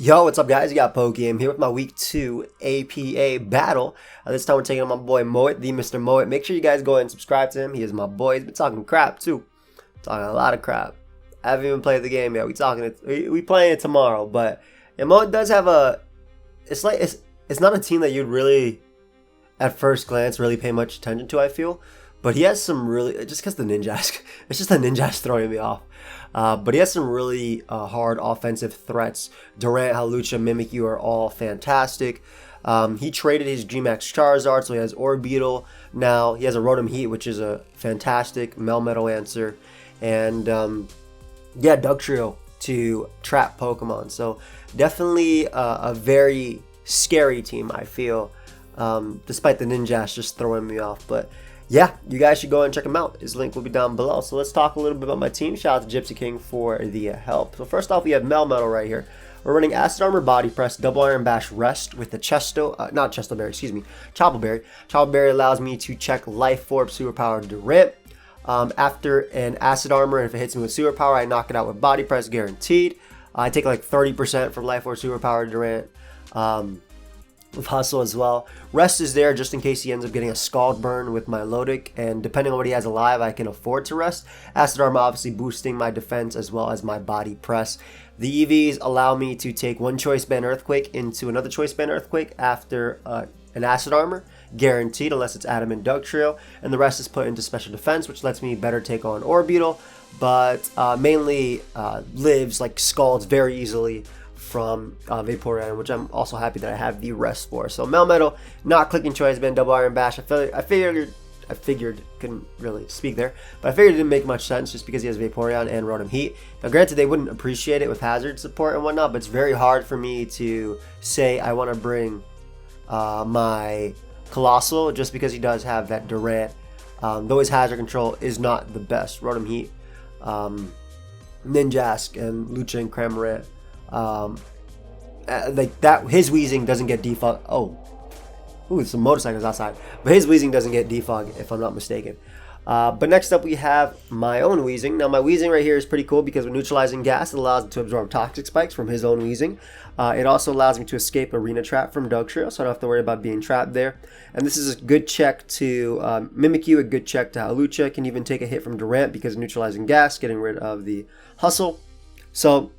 Yo, what's up, guys? You got pokeaim here with my week 2 APA battle. This time we're taking on my boy Moet, TheMrMoet. Make sure you guys go ahead and subscribe to him. He is my boy. He's been talking crap too. Talking a lot of crap. I haven't even played the game yet. We playing it tomorrow. But yeah, Moet does have a. It's not a team that you'd really, at first glance, really pay much attention to. I feel. But he has some really, just because the Ninjas, it's just the Ninjas throwing me off. But he has some really hard offensive threats. Durant, Hawlucha, Mimikyu are all fantastic. He traded his Gmax Charizard, so he has Orbeetle now. He has a Rotom Heat, which is a fantastic Melmetal answer. And yeah, Dugtrio to trap Pokemon. So definitely a very scary team, I feel, despite the Ninjas just throwing me off. But yeah, you guys should go and check him out. His link will be down below. So let's talk a little bit about my team. Shout out to Gypsy King for the help. So first off, we have Melmetal right here. We're running Acid Armor, Body Press, Double Iron Bash, Rest with the Chople Berry. Chople Berry allows me to check Life Orb, Superpower, Durant. After an Acid Armor, and if it hits me with Superpower, I knock it out with Body Press, guaranteed. I take like 30% from Life Orb, Superpower, Durant. With Hustle as well. Rest is there just in case he ends up getting a Scald Burn with my Lodic, and depending on what he has alive, I can afford to rest. Acid Armor obviously boosting my defense as well as my Body Press. The EVs allow me to take one Choice Band Earthquake into another Choice Band Earthquake after an Acid Armor, guaranteed, unless it's Adamant Dugtrio, and the rest is put into Special Defense, which lets me better take on Orbeetle, but mainly lives like Scalds very easily from Vaporeon, which I'm also happy that I have the rest for. So Melmetal, not clicking Choice Band, Double Iron Bash. I figured, couldn't really speak there, but I figured it didn't make much sense just because he has Vaporeon and Rotom Heat. Now granted, they wouldn't appreciate it with Hazard support and whatnot, but it's very hard for me to say I want to bring my Colossal just because he does have that Durant, though his Hazard control is not the best. Rotom Heat, Ninjask, and Lucha and Cramorant. Like that, his Weezing doesn't get defog. Ooh, some motorcycles outside, but his Weezing doesn't get defog if I'm not mistaken. But next up we have my own Weezing. Now my Weezing right here is pretty cool because when neutralizing gas, it allows it to absorb toxic spikes from his own Weezing. It also allows me to escape Arena Trap from Dugtrio, so I don't have to worry about being trapped there. And this is a good check to Mimikyu, a good check to Hawlucha. Can even take a hit from Durant because of neutralizing gas, getting rid of the Hustle. So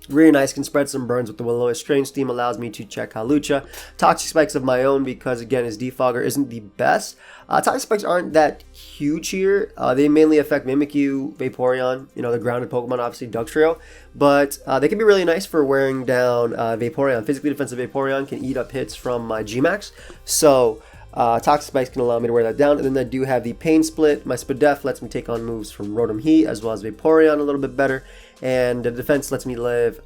really nice, can spread some burns with the Will-O-Wisp. Strange Steam allows me to check Hawlucha. Toxic Spikes of my own because, again, his Defogger isn't the best. Toxic Spikes aren't that huge here. They mainly affect Mimikyu, Vaporeon, the grounded Pokemon, obviously Dugtrio. But they can be really nice for wearing down Vaporeon. Physically defensive Vaporeon can eat up hits from my Gmax. So Toxic Spikes can allow me to wear that down. And then I do have the Pain Split. My Spadef lets me take on moves from Rotom Heat as well as Vaporeon a little bit better. And the defense lets me live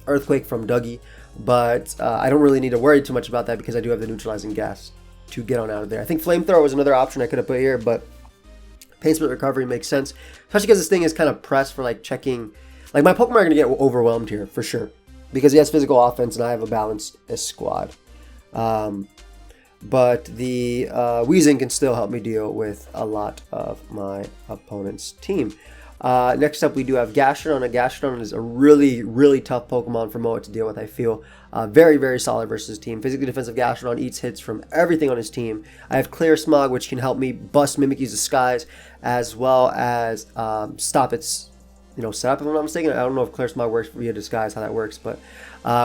Earthquake from Dougie. But I don't really need to worry too much about that because I do have the neutralizing gas to get on out of there. I think Flamethrower was another option I could have put here, but Pain Split Recovery makes sense. Especially because this thing is kind of pressed for like checking. Like my Pokemon are going to get overwhelmed here for sure. Because he has physical offense and I have a balanced squad. But the Weezing can still help me deal with a lot of my opponent's team. Next up, we do have Gastrodon. Gastrodon is a really, really tough Pokemon for Moet to deal with, I feel. Very, very solid versus his team. Physically defensive Gastrodon eats hits from everything on his team. I have Clear Smog, which can help me bust Mimikyu's Disguise, as well as stop its setup, if I'm not mistaken. I don't know if Clear Smog works via Disguise, how that works, but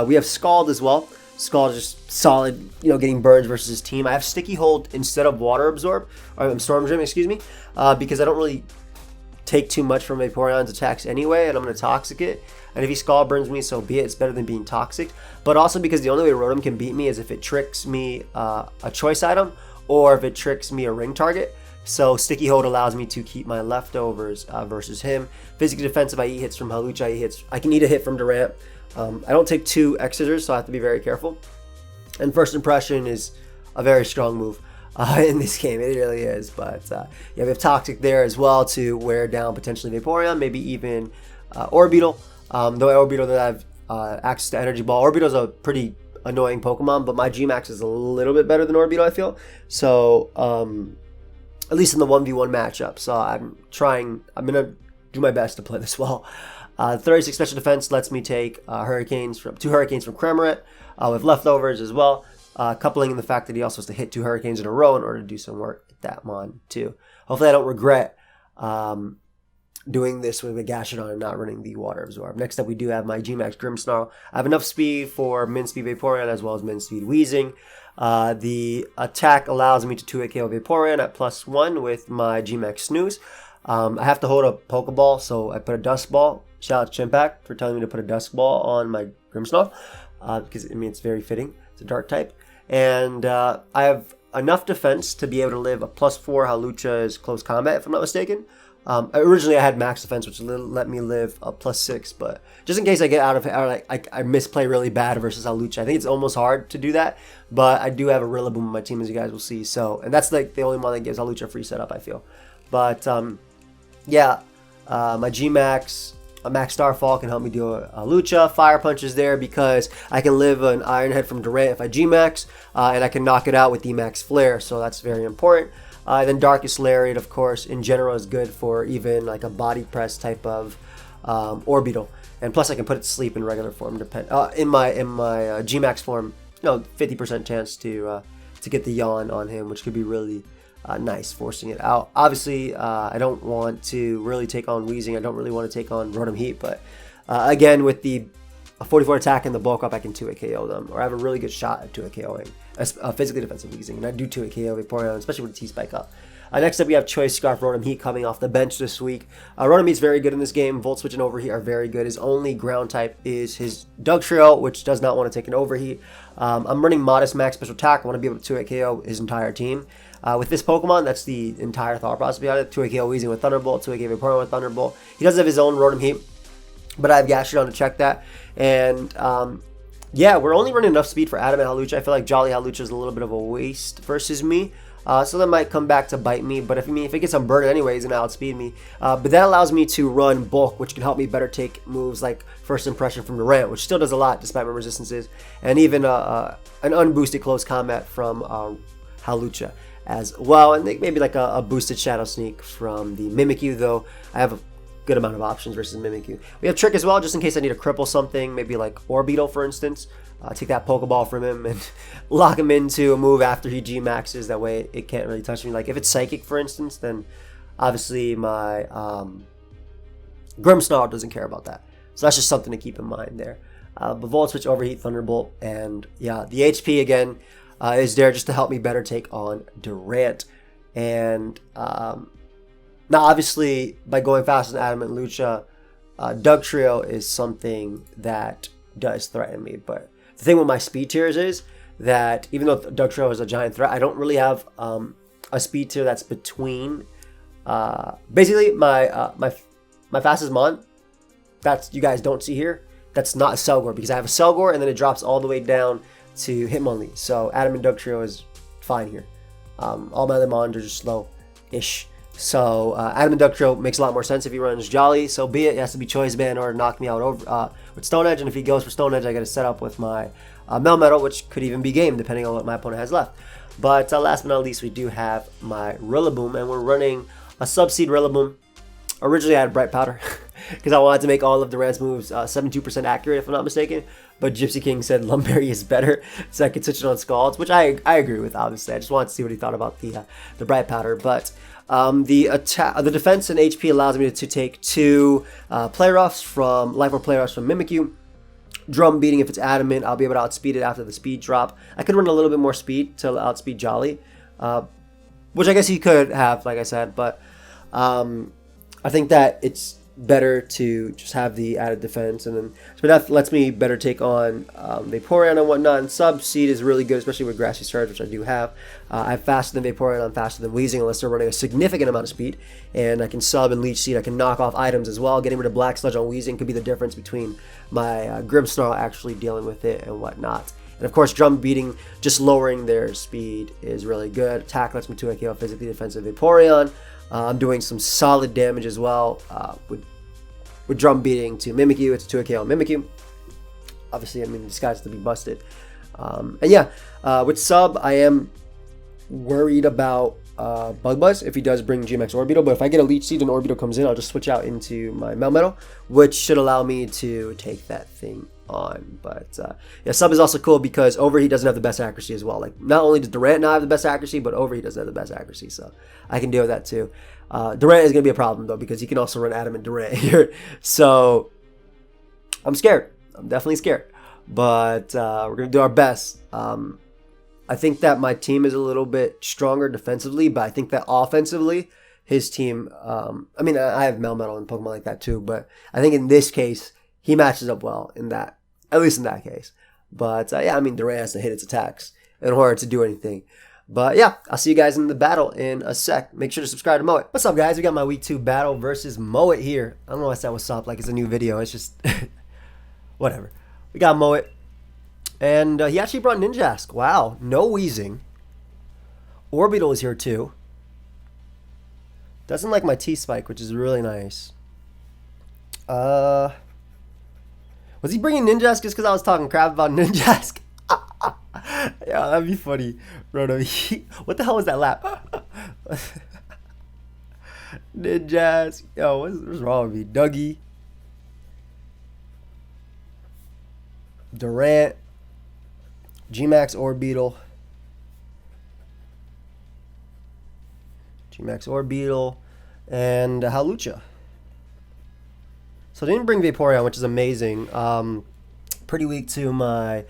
we have Scald as well. Scald is just solid, getting burns versus his team. I have Sticky Hold instead of Water Absorb, or Storm Gym, excuse me, because I don't really take too much from Vaporeon's attacks anyway, and I'm going to Toxic it. And if he Scald Burns me, so be it. It's better than being Toxic. But also because the only way Rotom can beat me is if it tricks me a choice item, or if it tricks me a ring target. So Sticky Hold allows me to keep my leftovers versus him. Physically defensive, I eat hits from Hawlucha. I can eat a hit from Durant. I don't take 2 X-Scissors, so I have to be very careful. And First Impression is a very strong move in this game. It really is. But yeah, we have Toxic there as well to wear down potentially Vaporeon, maybe even Orbeetle. Though Orbeetle that I have access to Energy Ball. Orbeetle's a pretty annoying Pokemon, but my Gmax is a little bit better than Orbeetle, I feel. So at least in the 1v1 matchup. So I'm going to do my best to play this well. 36 special defense lets me take two Hurricanes from NY with leftovers as well, coupling in the fact that he also has to hit 2 Hurricanes in a row in order to do some work at that mon too. Hopefully I don't regret doing this with a Gashadon and not running the Water Absorb. Next up, we do have my G-Max Grimmsnarl. I have enough speed for min speed Vaporeon as well as min speed Weezing. The attack allows me to 2-hit KO Vaporeon at +1 with my G-Max Snooze. I have to hold a Pokeball, so I put a Dust Ball. Shout out to Chimpact for telling me to put a Dust Ball on my Grimmsnarl, because I mean it's very fitting. It's a Dark type. And I have enough defense to be able to live a +4 Hawlucha's close combat, if I'm not mistaken. Originally I had max defense, which let me live a +6, but just in case I get out of it, or like I misplay really bad versus Hawlucha, I think it's almost hard to do that, but I do have a Rillaboom on my team, as you guys will see, so, and that's like the only one that gives Hawlucha a free setup, I feel. But yeah, my G-Max, a Max Starfall can help me do a Hawlucha. Fire Punch is there because I can live an Iron Head from Durant if I G-Max, and I can knock it out with the Max Flare, so that's very important. Then Darkest Lariat, of course, in general is good for even like a body press type of Orbital, and plus I can put it to sleep in regular form. In my G-Max form, 50% chance to get the Yawn on him, which could be really nice, forcing it out. Obviously, I don't want to really take on Weezing. I don't really want to take on Rotom Heat, but again, with the 44 attack and the bulk up, I can 2-hit KO them, or I have a really good shot at 2-hit KOing a physically defensive Weezing, and I do 2-hit KO Vaporeon, especially with the T-Spike up. Next up, we have Choice Scarf Rotom Heat coming off the bench this week. Rotom Heat's very good in this game. Volt Switch and Overheat are very good. His only ground type is his Dugtrio, which does not want to take an Overheat. I'm running modest max special attack. I want to be able to 2-hit KO his entire team. With this Pokemon, that's the entire thought process behind it. 2-hit KO Weezing with Thunderbolt, 2-hit KO Vaporeon with Thunderbolt. He does have his own Rotom Heat, but I have Gashadon to check that. And yeah, we're only running enough speed for Adamant Hawlucha. I feel like Jolly Hawlucha is a little bit of a waste versus me. So that might come back to bite me. But if it gets on burn anyways, and outspeed me. But that allows me to run Bulk, which can help me better take moves like First Impression from Durant, which still does a lot despite my resistances. And even an unboosted close combat from Hawlucha as well. And maybe like a boosted Shadow Sneak from the Mimikyu, though I have a good amount of options versus Mimikyu. We have Trick as well, just in case I need to cripple something, maybe like Orbeetle, for instance. Take that Pokeball from him and lock him into a move after he G-maxes. That way it can't really touch me. Like if it's Psychic, for instance, then obviously my Grimmsnarl doesn't care about that. So that's just something to keep in mind there. But Volt Switch, Overheat, Thunderbolt, and yeah, the HP again is there just to help me better take on Durant. And now, obviously, by going faster than Adamant Lucha, Dugtrio is something that does threaten me. But the thing with my speed tiers is that even though Dugtrio is a giant threat, I don't really have a speed tier that's between. Basically, my fastest mon, that's you guys don't see here, that's not a Selgor, because I have a Selgor and then it drops all the way down to Hitmonlee. So Adamant Dugtrio is fine here. All my other mons are just slow-ish. So Adamant Dugtrio makes a lot more sense if he runs Jolly, so be it. It has to be Choice Band in order to knock me out over with Stone Edge, and if he goes for Stone Edge, I got to set up with my Melmetal, which could even be game depending on what my opponent has left. But last but not least, we do have my Rillaboom, and we're running a Subseed Rillaboom. Originally I had Bright Powder because I wanted to make all of Durant's moves 72% accurate, if I'm not mistaken. But Gypsy King said Lumberry is better, so I could switch it on Scalds, which I agree with, obviously. I just wanted to see what he thought about the Bright Powder. But the defense and HP allows me to take 2 Play Roughs from Life Orb Play Roughs from Mimikyu. Drum Beating, if it's Adamant, I'll be able to outspeed it after the speed drop. I could run a little bit more speed to outspeed Jolly, which I guess he could have, like I said. But I think that it's better to just have the added defense, and then so that lets me better take on Vaporeon and whatnot. And Subseed is really good, especially with Grassy Surge, which I do have. I'm faster than Vaporeon, I'm faster than Weezing, unless they're running a significant amount of speed. And I can sub and Leech Seed, I can knock off items as well. Getting rid of Black Sludge on Weezing could be the difference between my Grimmsnarl actually dealing with it and whatnot. And of course, Drum Beating, just lowering their speed is really good. Attack lets me 2-hit KO physically defensive Vaporeon. I'm doing some solid damage as well with Drum Beating to Mimikyu. It's a 2-hit KO Mimikyu. Obviously, I mean, this guy's to be busted. And yeah, with Sub, I am worried about Bug Buzz if he does bring GMX Orbeetle. But if I get a Leech Seed and Orbeetle comes in, I'll just switch out into my Melmetal, which should allow me to take that thing on. But yeah, Sub is also cool because Overheat doesn't have the best accuracy as well. Like, not only does Durant not have the best accuracy, but Overheat doesn't have the best accuracy, so I can deal with that too. Durant is going to be a problem though because he can also run Adamant Durant here. So I'm scared. I'm definitely scared. But we're going to do our best. I think that my team is a little bit stronger defensively, but I think that offensively, his team, I mean, I have Melmetal and Pokemon like that too, but I think in this case, he matches up well in that, at least in that case. But yeah, I mean, Durant has to hit its attacks in order to do anything. But yeah, I'll see you guys in the battle in a sec. Make sure to subscribe to Moet. What's up, guys? We got my week 2 battle versus Moet here. I don't know why I said what's up, like it's a new video. It's just, whatever. We got Moet. And he actually brought Ninjask. Wow. No Weezing. Orbeetle is here too. Doesn't like my T-Spike, which is really nice. Was he bringing Ninjask just because I was talking crap about Ninjask? Yeah, that'd be funny. Roto, what the hell was that lap? Ninjask. Yo, what's wrong with me? Dougie. Durant. Gmax Orbeetle. Gmax Orbeetle. And Hawlucha. So I didn't bring Vaporeon, which is amazing. Pretty weak to my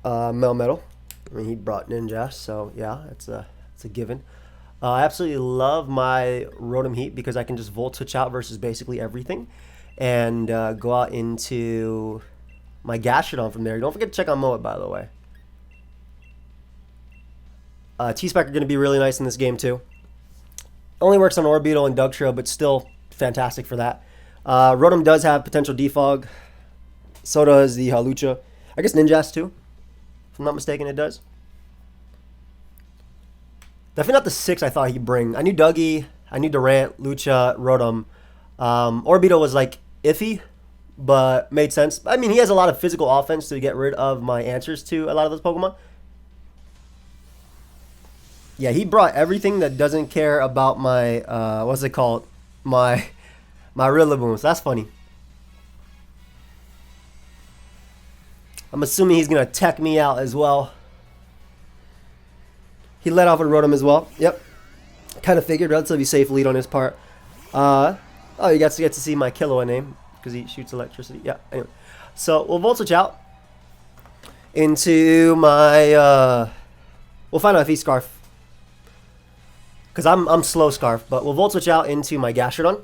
Melmetal. I mean, he brought Ninja, so yeah, it's a given. I absolutely love my Rotom Heat because I can just Volt Switch out versus basically everything. And go out into my Gastrodon from there. Don't forget to check on Moet, by the way. T-Spike are going to be really nice in this game too. Only works on Orbeetle and Dugtrio, but still fantastic for that. Rotom does have potential defog. So does the Hawlucha. I guess Ninjask too. If I'm not mistaken, it does. Definitely not the 6 I thought he'd bring. I knew Dougie. I knew Durant, Lucha, Rotom. Orbeetle was like iffy, but made sense. I mean, he has a lot of physical offense to get rid of my answers to a lot of those Pokemon. Yeah, he brought everything that doesn't care about my, what's it called? My Rillaboom. So that's funny. I'm assuming he's going to tech me out as well. He led off with Rotom as well. Yep. Kind of figured. Relatively safe lead on his part. Oh, you get to see my Killua name because he shoots electricity. Yeah, anyway. So we'll Volt Switch out into my, we'll find out if he's Scarf. Because I'm slow Scarf, but we'll Volt Switch out into my Gastrodon.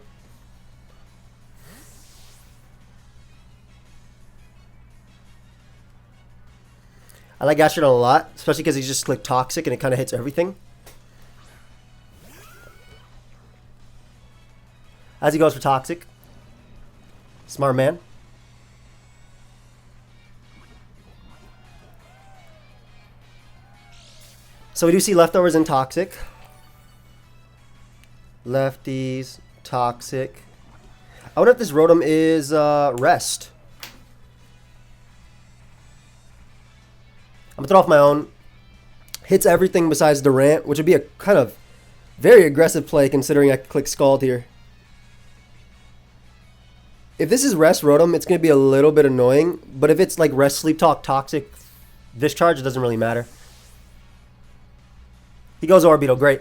I like Gastrodon a lot, especially because he's just like toxic and it kind of hits everything. As he goes for toxic. Smart man. So we do see leftovers in toxic. Lefties, toxic. I wonder if this Rotom is rest. I'm going to throw off my own. Hits everything besides Durant, which would be a kind of very aggressive play considering I can click Scald here. If this is rest Rotom, it's going to be a little bit annoying. But if it's like rest, sleep talk, toxic, discharge, it doesn't really matter. He goes Orbeetle, great.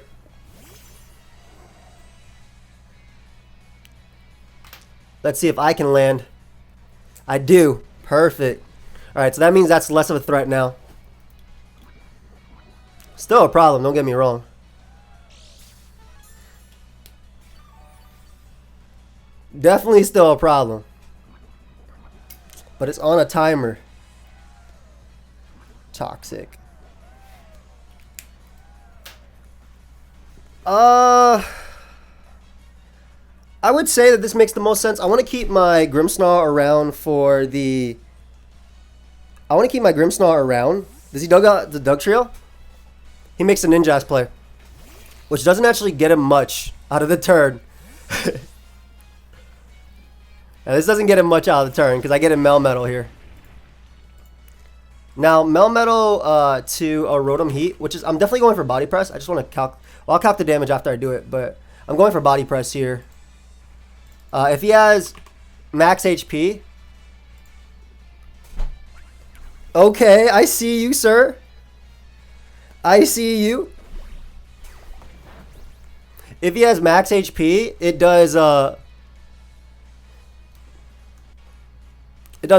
Let's see if I can land. I do. Perfect. Alright, so that means that's less of a threat now. Still a problem, don't get me wrong. Definitely still a problem. But it's on a timer. Toxic. I would say that this makes the most sense. I want to keep my Grimmsnarl around for the... I want to keep my Grimmsnarl around. Does he dug out the Dugtrio? He makes a Ninjask play, which doesn't actually get him much out of the turn. Now, this doesn't get him much out of the turn because I get him Melmetal here. Now, Melmetal to a Rotom Heat, which is... I'm definitely going for Body Press. I just want to Well, I'll cap the damage after I do it, but I'm going for body press here. If he has max HP. Okay, I see you, sir. I see you. If he has max HP, it does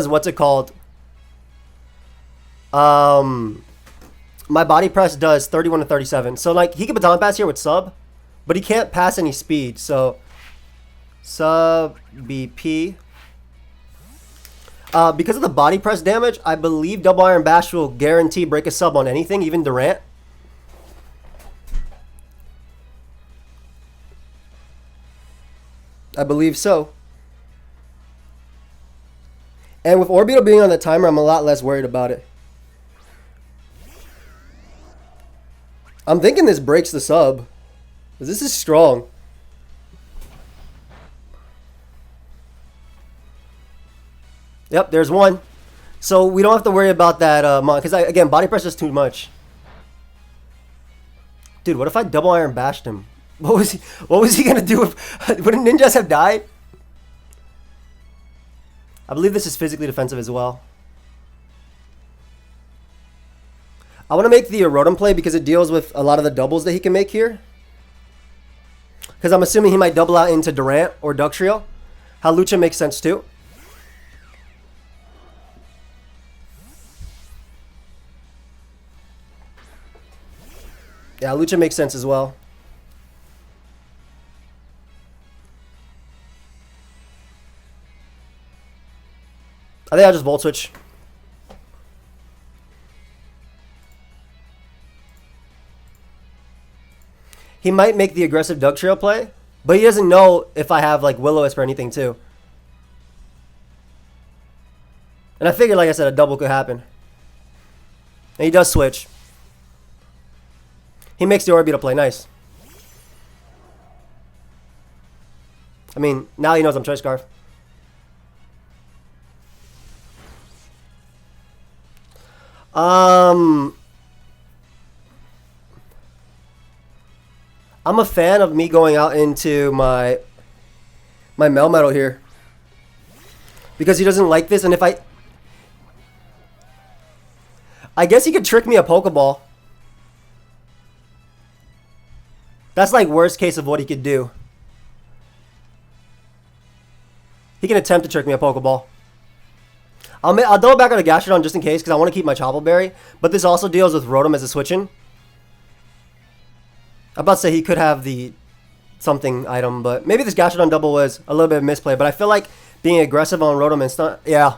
what's it called? My body press does 31 to 37. So like he can baton pass here with sub, but he can't pass any speed. So sub BP. Because of the body press damage, I believe double iron bash will guarantee break a sub on anything, even Durant. I believe so. And with Orbital being on the timer, I'm a lot less worried about it. I'm thinking this breaks the sub. This is strong. Yep, there's one. So we don't have to worry about that, because again, body press is too much. Dude, what if I double iron bashed him? What was he gonna do if wouldn't ninjas have died? I believe this is physically defensive as well. I want to make the Rotom play because it deals with a lot of the doubles that he can make here. Because I'm assuming he might double out into Durant or Ductrio. Halucha makes sense too. Yeah, Lucha makes sense as well. I think I'll just Volt Switch. He might make the aggressive Dugtrio play, but he doesn't know if I have like Will-O-Wisp or anything too. And I figured, like I said, a double could happen. And he does switch. He makes the Orbeetle play. Nice. I mean, now he knows I'm Choice Scarf. I'm a fan of me going out into my Melmetal here. Because he doesn't like this, and if I guess he could trick me a Pokeball. That's like worst case of what he could do. He can attempt to trick me a Pokeball. I'll throw it back on a Gastrodon just in case, because I want to keep my Chople Berry. But this also deals with Rotom as a switch-in. I'm about to say he could have the something item, but maybe this Gastrodon double was a little bit of misplay. But I feel like being aggressive on Rotom and stun. Yeah.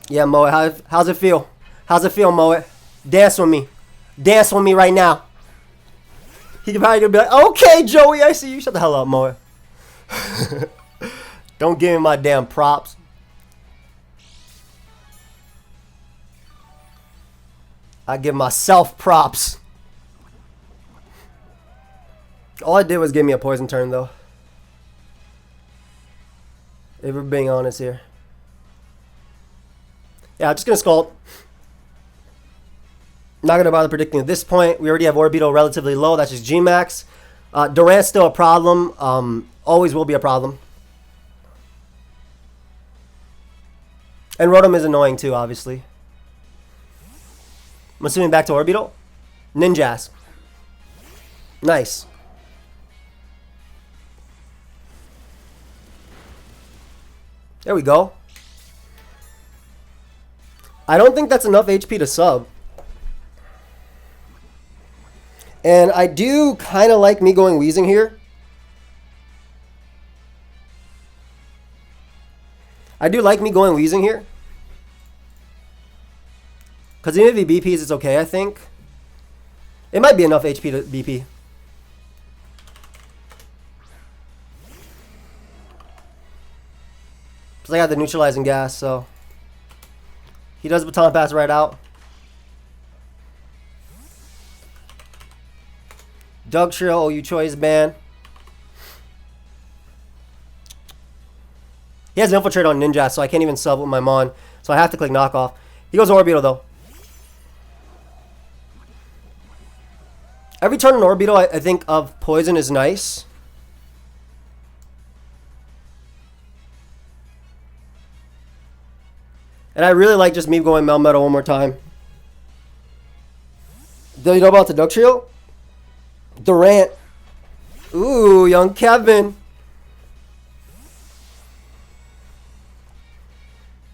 Moet, how's it feel? How's it feel, Moet? Dance with me. Dance with me right now. He could probably be like, okay, Joey, I see you. Shut the hell up, Moet. Don't give me my damn props. I give myself props. All I did was give me a poison turn, though. If we're being honest here. Yeah, I'm just going to Scald. Not going to bother predicting at this point. We already have Orbeetle relatively low. That's just G-Max. Durant's still a problem. Always will be a problem. And Rotom is annoying too, obviously. I'm assuming back to Orbeetle. Ninjas. Nice. There we go. I don't think that's enough HP to sub. And I do kind of like me going Weezing here. I do like me going Weezing here. Because even if he BPs, it's okay, I think. It might be enough HP to BP. Because I got the neutralizing gas, so. He does baton pass right out. Dugtrio, oh, you choice ban. He has an infiltrate on Ninja, so I can't even sub with my Mon. So I have to click knockoff. He goes Orbeetle though. Every turn in Orbeetle, I think of Poison is nice. And I really like just me going Melmetal one more time. Do you know about the Dugtrio? Durant. Ooh, young Kevin.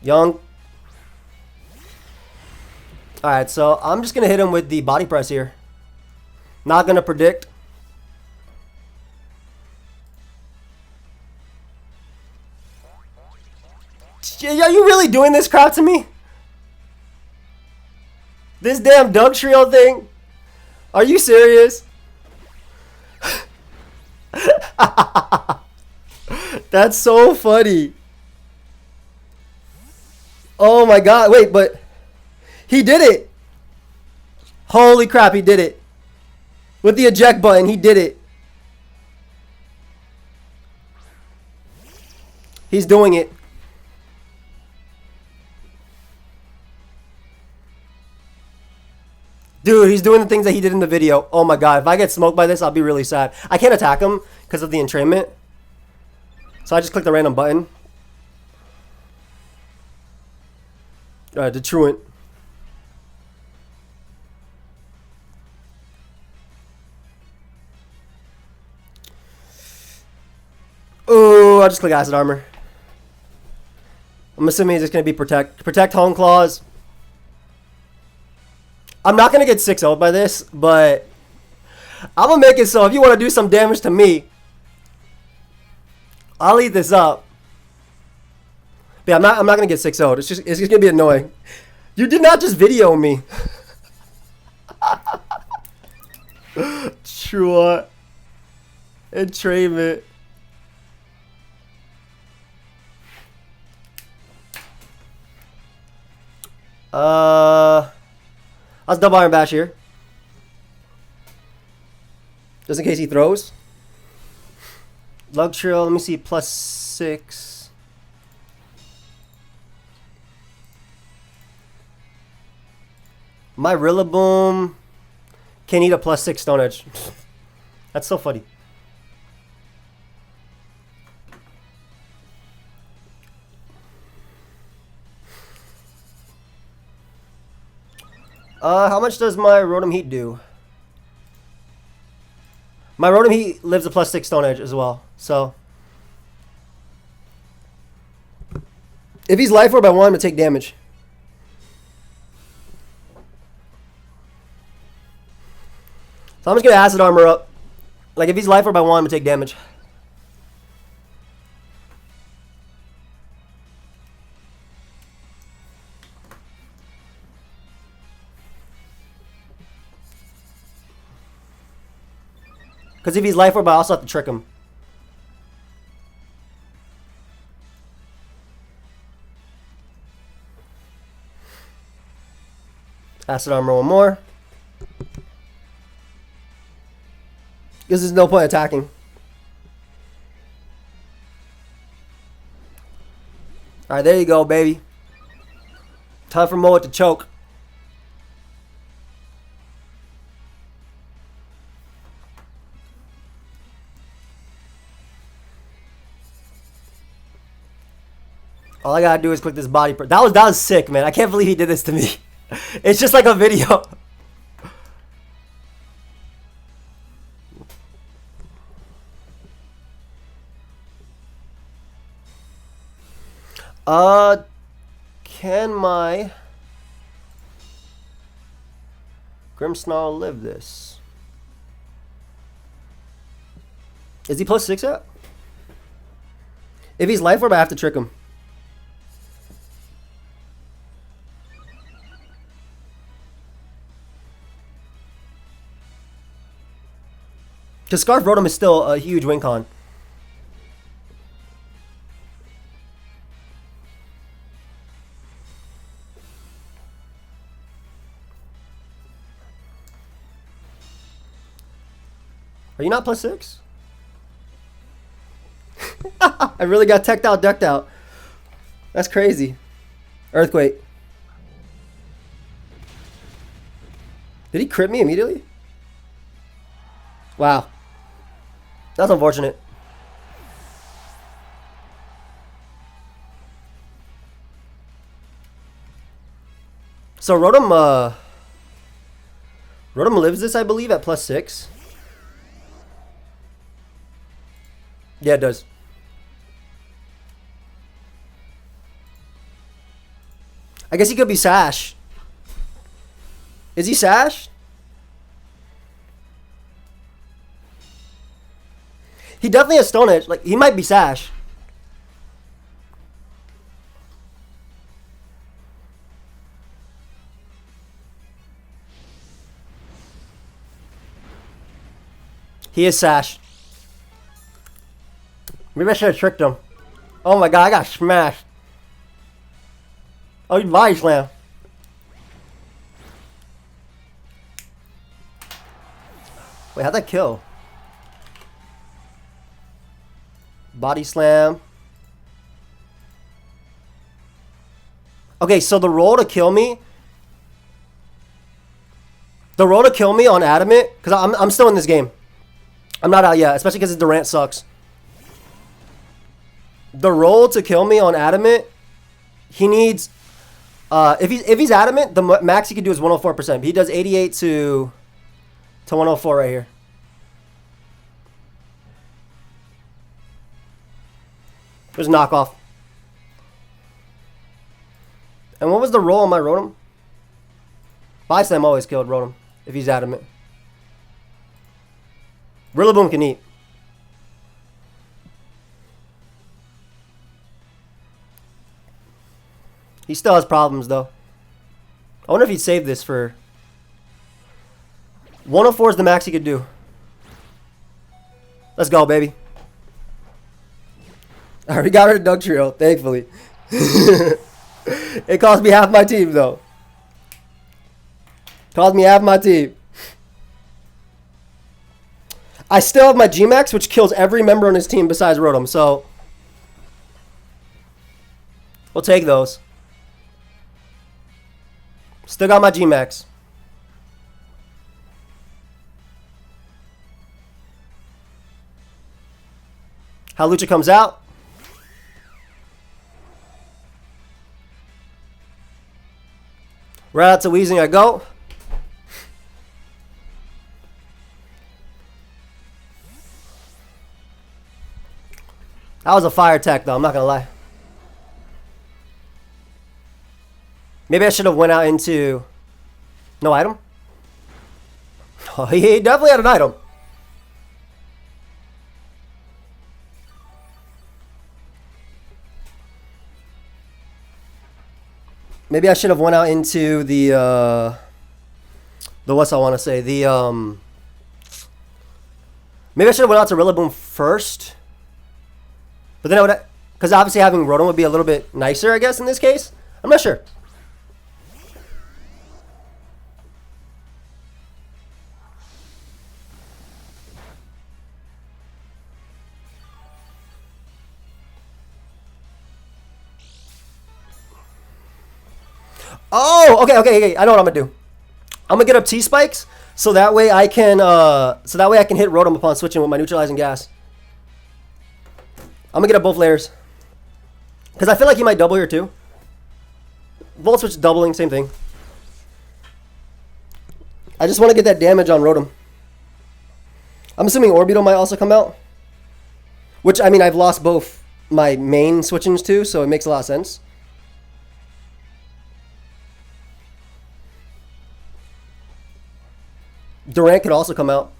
Young. Alright, so I'm just going to hit him with the body press here. Not going to predict. Are you really doing this crap to me? This damn Dugtrio thing? Are you serious? That's so funny. Oh my god, wait, but he did it. Holy crap, he did it. With the eject button, he did it. He's doing it. Dude, he's doing the things that he did in the video. Oh my god, if I get smoked by this, I'll be really sad. I can't attack him because of the entrainment. So I just click the random button. Alright, the Truant. Ooh, I just click Acid Armor. I'm assuming he's just going to be Protect. Protect Hone Claws. I'm not going to get 6-0'd by this, but I'm going to make it so if you want to do some damage to me, I'll eat this up. But yeah, I'm not going to get 6-0'd. It's just going to be annoying. You did not just video me. TRUANT. Entrainment. Let's double Iron Bash here. Just in case he throws. Dugtrio, let me see, +6. My Rillaboom can eat a +6 Stone Edge. That's so funny. How much does my Rotom Heat do? My Rotom Heat lives a +6 Stone Edge as well, so. If he's Life Orb, I want him to take damage. So I'm just going to Acid Armor up. Like, if he's Life Orb, I want him to take damage. Because if he's Life Orb, I also have to trick him. Acid Armor one more. Because there's no point attacking. Alright, there you go, baby. Time for Moet to choke. All I gotta do is click this body. That was sick, man. I can't believe he did this to me. It's just like a video. Can my Grimmsnarl live this? Is he +6 yet? If he's Life Orb, I have to trick him. Because Scarf Rotom is still a huge win con. Are you not +6? I really got teched out, ducked out. That's crazy. Earthquake. Did he crit me immediately? Wow. That's unfortunate. So Rotom lives this, I believe, at +6. Yeah, it does. I guess he could be Sash. Is he Sash? He definitely has Stone Edge. Like, he might be Sash. He is Sash. Maybe I should have tricked him. Oh my god, I got smashed. Oh, you body slam. Wait, how'd that kill? Body slam. Okay, so the roll to kill me. The roll to kill me on Adamant, because I'm still in this game. I'm not out yet, especially because Durant sucks. The roll to kill me on Adamant, he needs, if he's Adamant, the max he can do is 104%. He does 88 to 104 right here. There's knockoff. And what was the roll on my Rotom? Body Slam always killed Rotom if he's Adamant. Rillaboom can eat. He still has problems, though. I wonder if he'd save this for... 104 is the max he could do. Let's go, baby. I already got rid of Doug Trio, thankfully. It cost me half my team, though. Cost me half my team. I still have my G-Max, which kills every member on his team besides Rotom, so... we'll take those. Still got my G-Max. Hawlucha comes out. Right out to Weezing I go. That was a fire attack, though. I'm not going to lie. Maybe I should have went out into... no item? Oh, he definitely had an item. Maybe I should have went out into the what's I want to say? Maybe I should have went out to Rillaboom first. But then I would... because obviously having Rotom would be a little bit nicer, I guess, in this case. I'm not sure. Oh, okay. I know what I'm gonna do. I'm gonna get up T-Spikes so that way I can hit Rotom upon switching with my neutralizing gas. I'm gonna get up both layers. Because I feel like he might double here too. Volt Switch doubling, same thing. I just want to get that damage on Rotom. I'm assuming Orbeetle might also come out. Which, I mean, I've lost both my main switchings too, so it makes a lot of sense. Durant could also come out.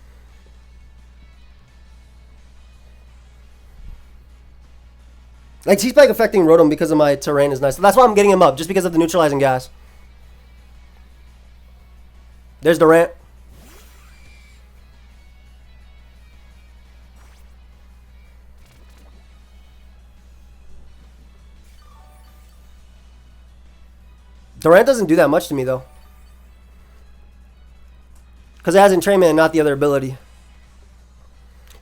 Like, T-Spike affecting Rotom because of my terrain is nice. That's why I'm getting him up, just because of the neutralizing gas. There's Durant. Durant doesn't do that much to me, though. Because it has entrainment and not the other ability.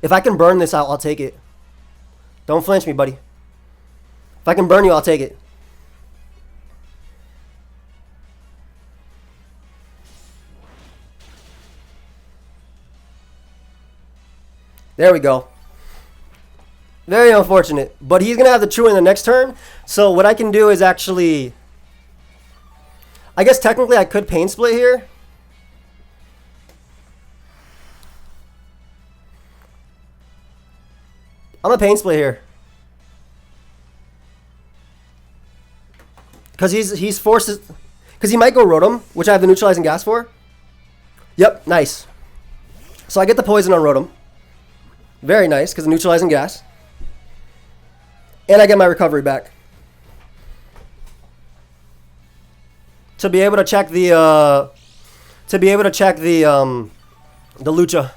If I can burn this out, I'll take it. Don't flinch me, buddy. If I can burn you, I'll take it. There we go. Very unfortunate. But he's going to have the Truant in the next turn. So what I can do is actually... I guess technically I could Pain Split here. I'm going to Pain Split here. Because he's forced to... Because he might go Rotom, which I have the Neutralizing Gas for. Yep, nice. So I get the Poison on Rotom. Very nice, because of Neutralizing Gas. And I get my recovery back. To be able to check the Lucha.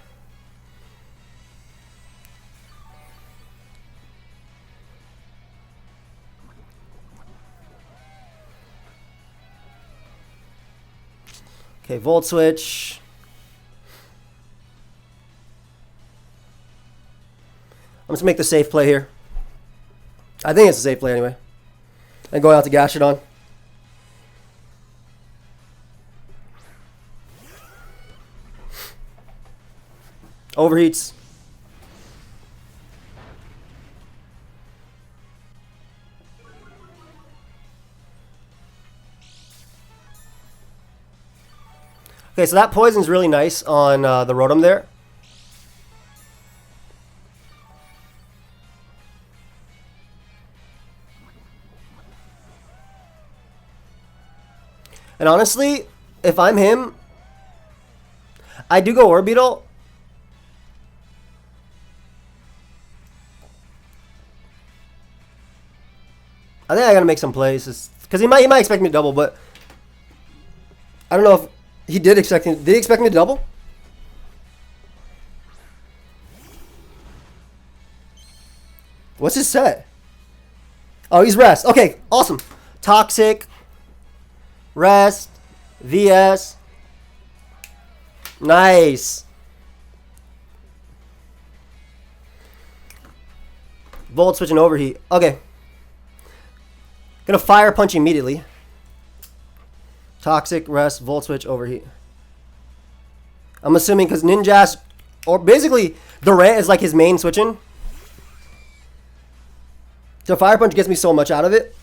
Okay, Volt Switch. I'm just gonna make the safe play here. I think it's a safe play anyway. And going out to Gastrodon. Overheats. Okay, so that poison's really nice on the Rotom there. And honestly, if I'm him, I do go Orbital. I think I gotta make some plays, because he might expect me to double, but I don't know if he did expect me. Did he expect me to double? What's his set? Oh, he's Rest. Okay, awesome. Toxic. Rest. VS. Nice. Volt Switch and Overheat. Okay. Gonna Fire Punch immediately. Toxic, Rest, Volt Switch, Overheat. I'm assuming because Ninjask, or basically Durant is like his main switching. So Fire Punch gets me so much out of it.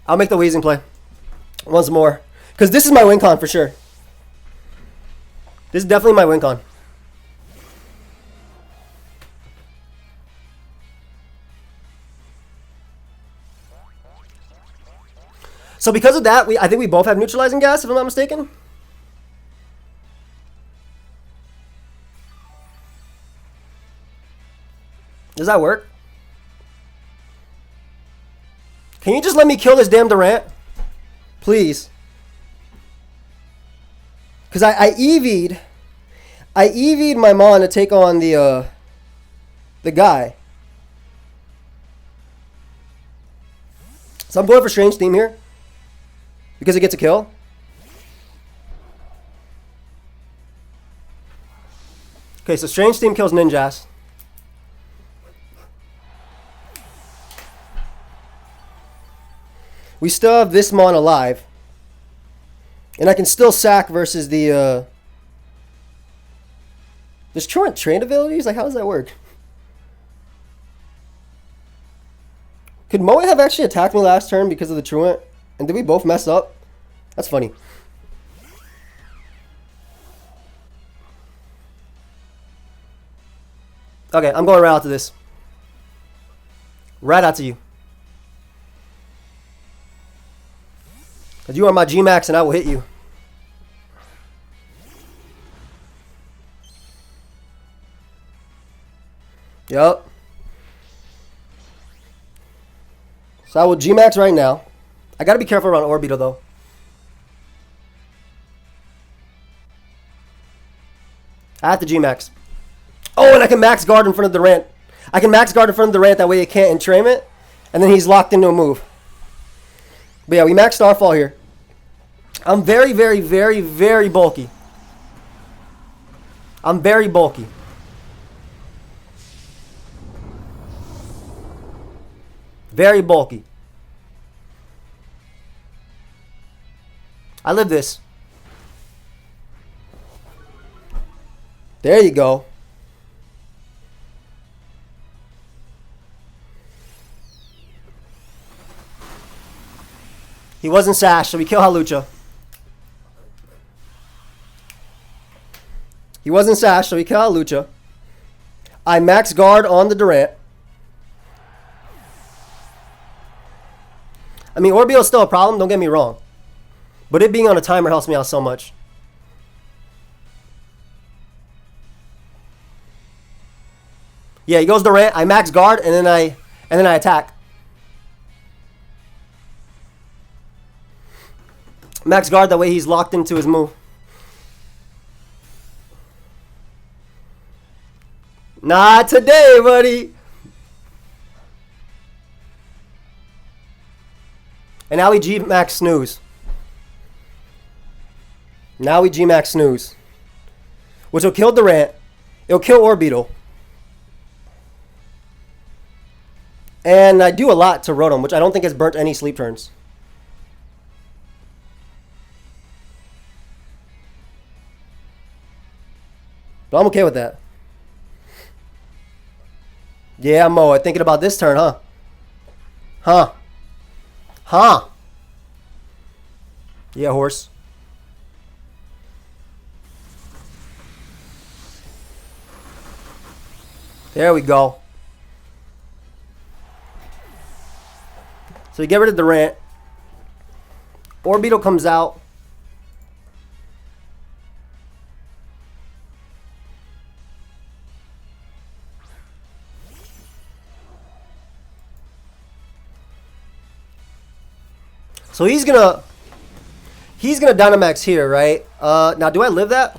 I'll make the Weezing play once more. Because this is my win con for sure. This is definitely my win con. So because of that, I think we both have Neutralizing Gas, if I'm not mistaken. Does that work? Can you just let me kill this damn Durant? Please. Because I EV'd my Mon to take on the guy. So I'm going for Strange Theme here. Because it gets a kill. Okay, so Strange Theme kills Ninjas. We still have this Mon alive. And I can still sack versus the... Does Truant train abilities? Like, how does that work? Could Moet have actually attacked me last turn because of the Truant? And did we both mess up? That's funny. Okay, I'm going right out to this. Right out to you. Because you are my G-Max and I will hit you. Yup. So I will G-Max right now. I gotta be careful around Orbital though. I have to G-Max. Oh, and I can Max Guard in front of the Durant. I can Max Guard in front of the Durant, that way it can't Entrain it. And then he's locked into a move. But yeah, we maxed Starfall here. I'm very, very, very, very bulky. I'm very bulky. Very bulky. I live this. There you go. He wasn't sashed, so we kill Halucha. He wasn't sashed, so we kill Halucha. I max guard on the Durant. I mean, Orbeal's still a problem, don't get me wrong. But it being on a timer helps me out so much. Yeah, he goes Durant, I max guard, and then I attack. Max guard, that way he's locked into his move. Not today, buddy. And now we G-Max snooze. Now we G-Max snooze. Which will kill Durant. It'll kill Orbeetle. And I do a lot to Rotom, which I don't think has burnt any sleep turns. But I'm okay with that. Yeah, Moet, thinking about this turn, huh? Huh? Huh? Yeah, horse. There we go. So you get rid of Durant. Orbeetle comes out. So he's gonna Dynamax here, right? Now do I live that?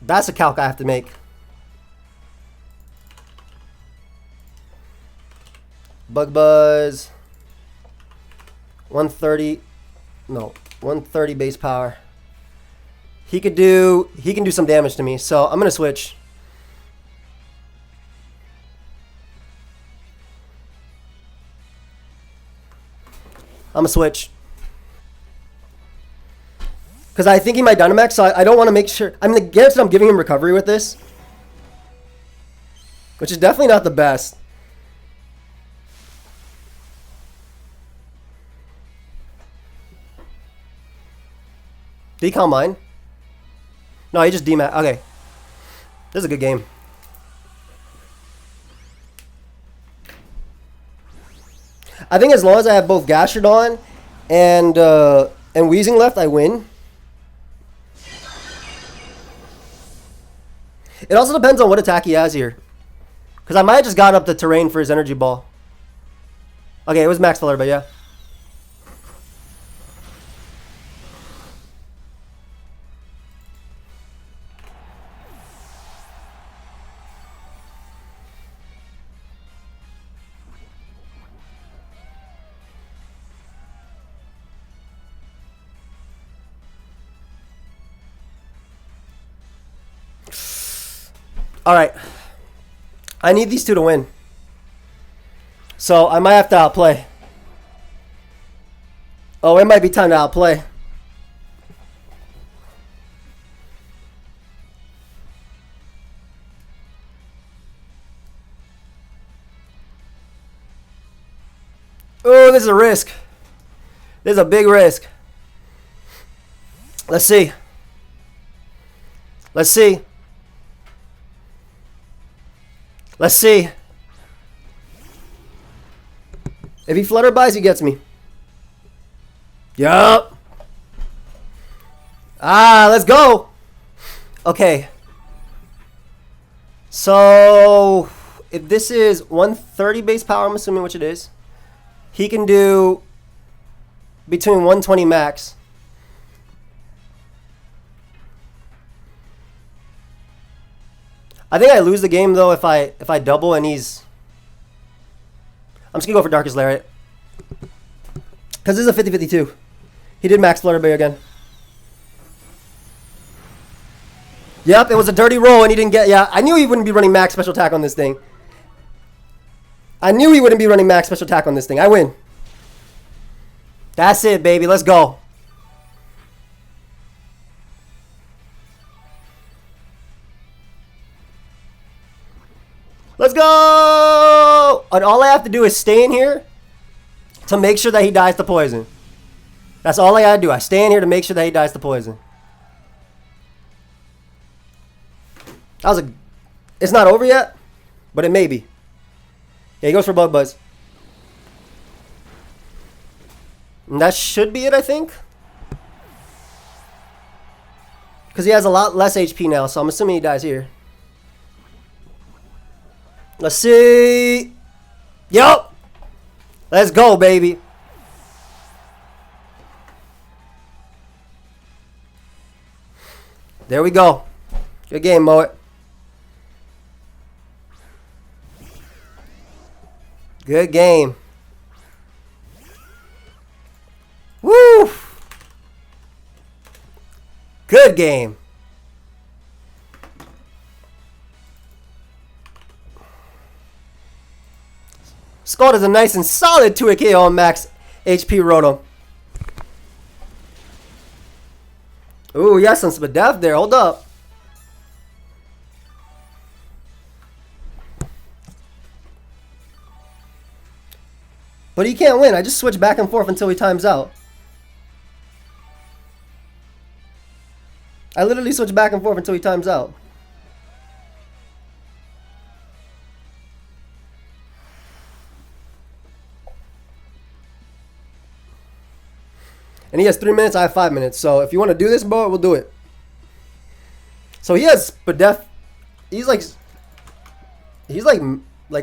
That's a calc I have to make. Bug Buzz. 130. No, 130 base power. He can do some damage to me, so I'm gonna switch. I'm gonna switch. Because I think he might Dynamax, so I don't want to make sure. I mean, guess I'm giving him recovery with this. Which is definitely not the best. Did he calm mine? No, he just D-Max. Okay. This is a good game. I think as long as I have both Gastrodon and Wheezing left, I win. It also depends on what attack he has here. Because I might have just got up the terrain for his Energy Ball. Okay, it was Max Filler, but yeah. Alright. I need these two to win. So I might have to outplay. Oh, it might be time to outplay. Oh, this is a risk. This is a big risk. Let's see. Let's see. Let's see. If he flutter buys, he gets me. Yup. Ah, let's go. Okay. So, if this is 130 base power, I'm assuming which it is, he can do between 120 max. I think I lose the game though if I double and he's. I'm just gonna go for Darkest Lariat. Because this is a 50-52. He did max Flutterby again. Yep, it was a dirty roll and he didn't get. Yeah, I knew he wouldn't be running max special attack on this thing. I knew he wouldn't be running max special attack on this thing. I win. That's it, baby. Let's go. Let's go! And all I have to do is stay in here to make sure that he dies to poison. That's all I gotta do. I stay in here to make sure that he dies to poison. That was a... It's not over yet, but it may be. Yeah, he goes for Bug Buzz. And that should be it, I think. Because he has a lot less HP now, so I'm assuming he dies here. Let's see. Yup. Let's go, baby. There we go. Good game, Moet. Good game. Woo! Good game. Scald is a nice and solid 2 KO on max HP Rotom. Ooh, yes, some Spadef there. Hold up. But he can't win. I just switch back and forth until he times out. I literally switch back and forth until he times out. And he has 3 minutes, I have 5 minutes. So if you want to do this, bro, we'll do it. So he has Spadef. He's like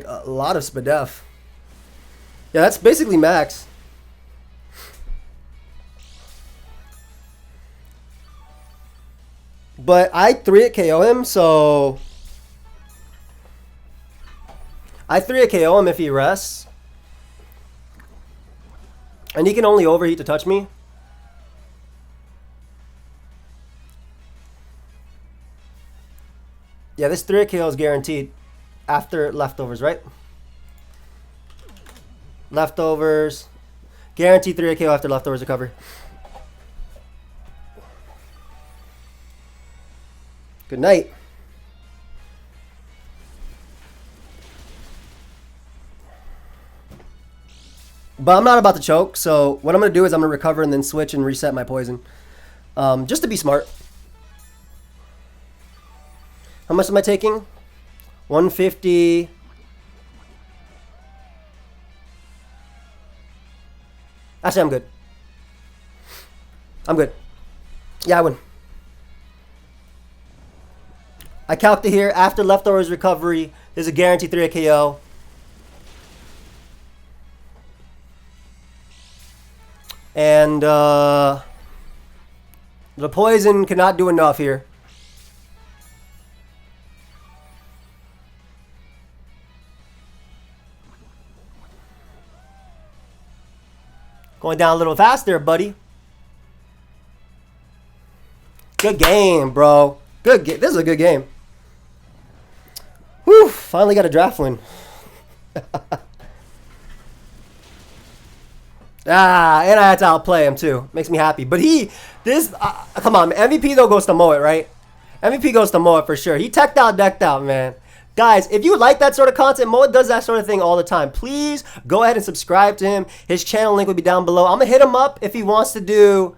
a lot of Spadef. Yeah, that's basically max. But I 3-hit KO him, so I 3-hit KO him if he rests. And he can only overheat to touch me. Yeah, this 3-hit KO is guaranteed after leftovers, right? Leftovers. Guaranteed 3-hit KO after leftovers recovery. Good night. But I'm not about to choke, so what I'm going to do is I'm going to recover and then switch and reset my poison. Just to be smart. How much am I taking? 150. Actually, I'm good. I'm good. Yeah, I win. I calc to here. After leftovers recovery, there's a guaranteed 3-hit KO. And the poison cannot do enough here. Going down a little faster, buddy. Good game, bro. Good game. This is a good game. Whew, finally got a draft win. And I had to outplay him too. Makes me happy. But come on, MVP though goes to Moet, right? MVP goes to Moet for sure. He teched out, decked out, man. Guys, if you like that sort of content, Moet does that sort of thing all the time. Please go ahead and subscribe to him. His channel link will be down below. I'm gonna hit him up if he wants to do,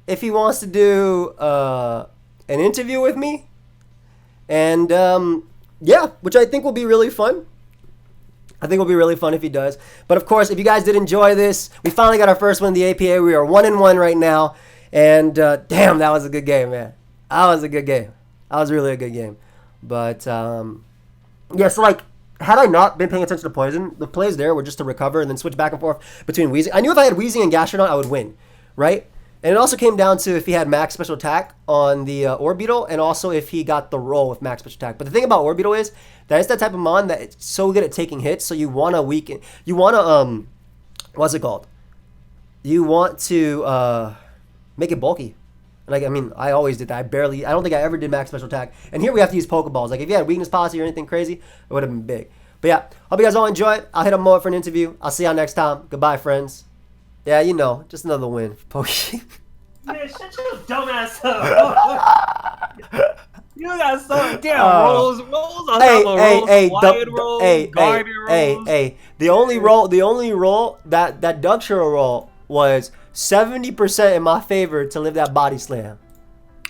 an interview with me. And yeah, which I think will be really fun. I think it'll be really fun if he does. But of course, if you guys did enjoy this, we finally got our first win in the APA. We are 1-1 right now. And damn, that was a good game, man. That was a good game. That was really a good game. But yeah, so like, had I not been paying attention to poison, the plays there were just to recover and then switch back and forth between Wheezing. I knew if I had Wheezing and Gastrodon, I would win, right? And it also came down to if he had max special attack on the Orbeetle, and also if he got the roll with max special attack. But the thing about Orbeetle is that it's that type of mon that it's so good at taking hits, so you want to weaken, you want to what's it called? You want to make it bulky. Like, I mean, I always did that. I don't think I ever did max special attack. And here we have to use Pokeballs. Like, if you had weakness policy or anything crazy, it would have been big. But yeah, hope you guys all enjoy. I'll hit up Moet for an interview. I'll see y'all next time. Goodbye, friends. Yeah, you know, just another win for Poke. Man, shut your dumb ass up. You got some damn rolls on hey. The only roll that duck churro roll was 70% in my favor to live that body slam.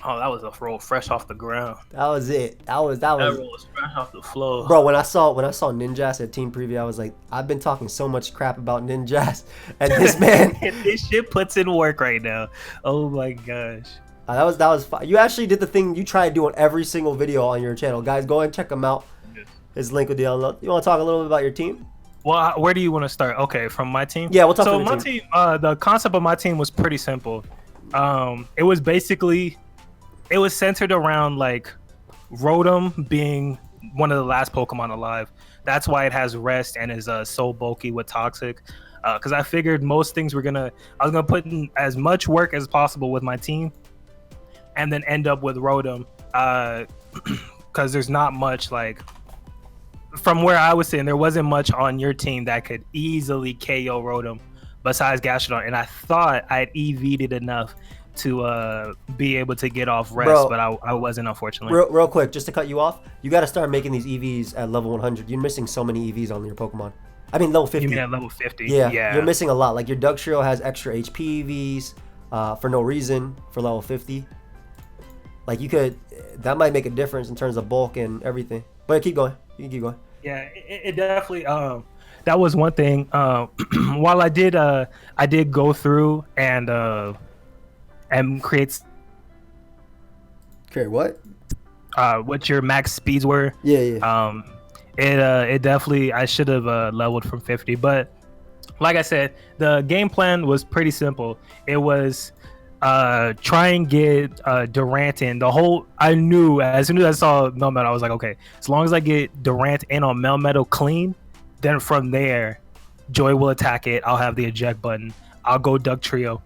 Oh, that was a roll fresh off the ground. That was it. That roll was fresh off the floor. Bro, when I saw Ninjas at Team Preview, I was like, I've been talking so much crap about Ninjas, and this man, this shit puts in work right now. Oh my gosh. That was fun. You actually did the thing you try to do on every single video on your channel, guys. Go and check them out. His link will be on. You want to talk a little bit about your team? Well, where do you want to start? Okay, from my team. Yeah, we'll talk. So my team, the concept of my team was pretty simple. It was basically. It was centered around like Rotom being one of the last Pokemon alive. That's why it has rest and is so bulky with Toxic. Because I figured most things I was gonna put in as much work as possible with my team, and then end up with Rotom. Because there's not much like from where I was sitting, there wasn't much on your team that could easily KO Rotom besides Gastrodon, and I thought I had EV'd it enough to be able to get off rest. Bro, but I wasn't, unfortunately. Real quick, just to cut you off, you got to start making these EVs at level 100. You're missing so many EVs on your Pokemon. I mean, level 50. You mean at level 50? Yeah. You're missing a lot. Like, your Dugtrio has extra HP EVs for no reason for level 50. Like, that might make a difference in terms of bulk and everything. But keep going. You can keep going. Yeah, it definitely, that was one thing. While I did go through and create what? What your max speeds were. Yeah. It definitely, I should have leveled from 50, but like I said, the game plan was pretty simple. It was try and get Durant in. I knew as soon as I saw Melmetal, I was like, okay, as long as I get Durant in on Melmetal clean, then from there, Joy will attack it. I'll have the eject button. I'll go Dugtrio.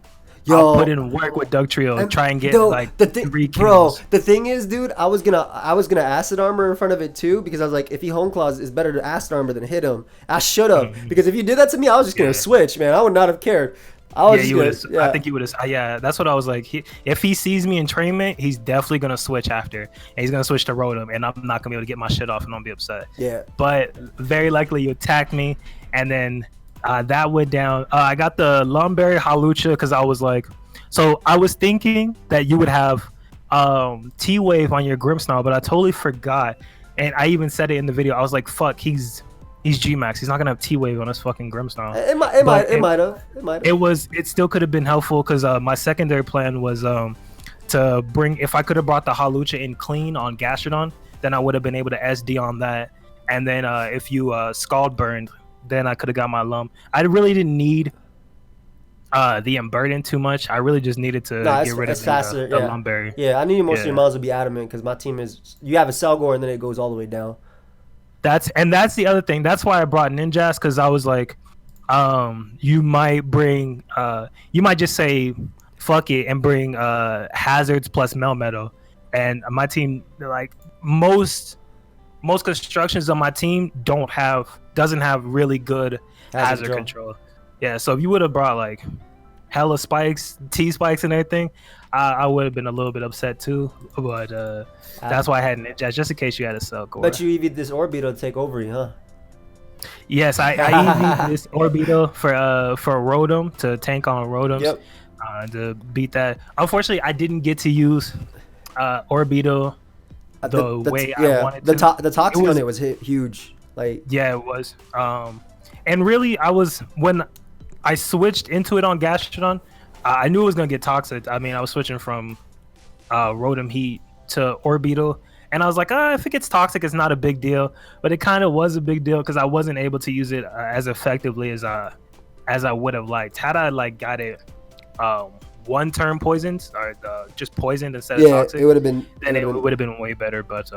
I'll put in work with Dugtrio and try and get the 3 kills. Bro, the thing is, dude, I was gonna acid armor in front of it too, because I was like, if he home claws, it's better to acid armor than hit him. I should have, because if you did that to me, I was just gonna switch, man. I would not have cared. I think you would have. Yeah, that's what I was like. If he sees me in trainment, he's definitely gonna switch after, and he's gonna switch to Rotom, and I'm not gonna be able to get my shit off, and I'll be upset. Yeah. But very likely you attack me, and then that went down. I got the Lumberry Halucha because I was like, so I was thinking that you would have T-Wave on your Grimmsnarl, but I totally forgot, and I even said it in the video. I was like, fuck, he's G-Max. He's not gonna have T-Wave on his fucking Grimmsnarl. It might have. It still could have been helpful because my secondary plan was to bring. If I could have brought the Halucha in clean on Gastrodon, then I would have been able to SD on that. And then if you Scald Burned, then I could have got my Lum. I really didn't need the Unburden too much. I really just needed to get rid of the Lumberry. Yeah, I need most of your mons to be adamant because my team is. You have a Selgor and then it goes all the way down. That's the other thing. That's why I brought Ninjas, because I was like, you might just say fuck it and bring Hazards plus Melmetal, and my team, like most constructions on my team doesn't have really good hazard control. Yeah, so if you would have brought like hella spikes, T-spikes and everything, I would have been a little bit upset too, but that's why I had Ninjas, just in case you had a Selgor. But you EV'd this Orbeetle to take over you, huh? Yes, I EV'd this Orbeetle for Rotom, to tank on Rotom, to beat that. Unfortunately, I didn't get to use Orbeetle the way I wanted to. The toxic on it was huge. Like, yeah, it was. And really, when I switched into it on Gastrodon, I knew it was gonna get toxic. I mean, I was switching from Rotom Heat to Orbeetle, and I was like, if it gets toxic, it's not a big deal. But it kind of was a big deal because I wasn't able to use it as effectively as I would have liked. Had I got it one turn poisoned or just poisoned instead of toxic, it would have been. Then it would have been way better. But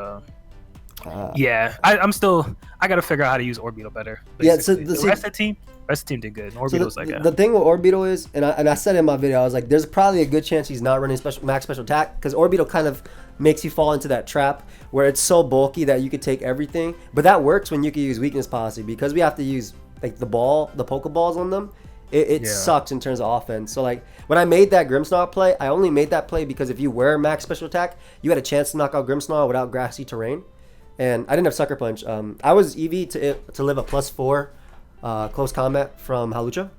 Yeah, I gotta figure out how to use Orbital better. Yeah, so The rest of the team did good. Orbital's so like, the thing with Orbital is, and I said in my video, I was like, there's probably a good chance he's not running max special attack, because Orbital kind of makes you fall into that trap where it's so bulky that you could take everything. But that works when you can use weakness policy, because we have to use like the Pokeballs on them. It sucks in terms of offense. So like when I made that Grimmsnarl play, I only made that play because if you were max special attack, you had a chance to knock out Grimmsnarl without grassy terrain. And I didn't have Sucker Punch. I was EV to live a +4 close combat from Halucha.